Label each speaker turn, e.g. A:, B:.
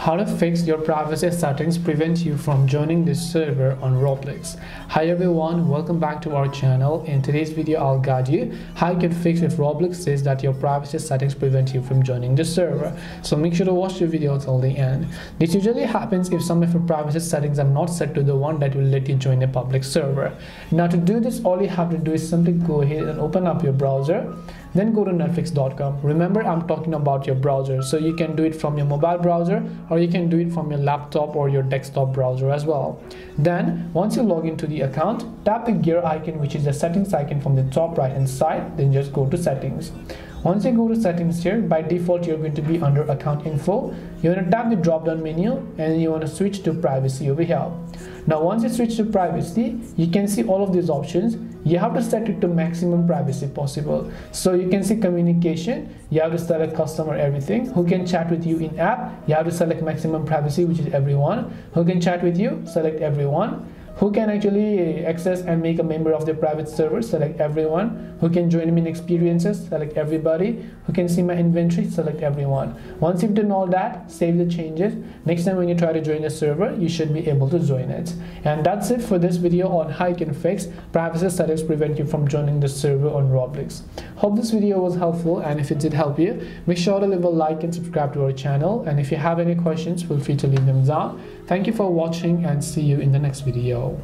A: How to fix your privacy settings prevent you from joining this server on Roblox. Hi everyone, welcome back to our channel. In today's video, I'll guide you how you can fix if Roblox says that your privacy settings prevent you from joining the server. So make sure to watch the video till the end. This usually happens if some of your privacy settings are not set to the one that will let you join a public server. Now to do this, all you have to do is simply go ahead and open up your browser. Then go to netflix.com. Remember, I'm talking about your browser, so you can do it from your mobile browser or you can do it from your laptop or your desktop browser as well. Then once you log into the account, tap the gear icon, which is the settings icon from the top right hand side. Then just go to settings. Once you go to settings here, by default you're going to be under account info. You want to tap the drop down menu and you want to switch to privacy over here. Now once you switch to privacy, you can see all of these options. You have to set it to maximum privacy possible. So you can see communication, you have to select customer everything. Who can chat with you in app, you have to select maximum privacy, which is everyone. Who can chat with you, select everyone. Who can actually access and make a member of the private server, select everyone. Who can join me in experiences, select everybody. Who can see my inventory, select everyone. Once you've done all that, save the changes. Next time when you try to join a server, you should be able to join it. And that's it for this video on how you can fix privacy settings prevent you from joining the server on Roblox. Hope this video was helpful, and if it did help you, make sure to leave a like and subscribe to our channel. And if you have any questions, feel free to leave them down. Thank you for watching and see you in the next video.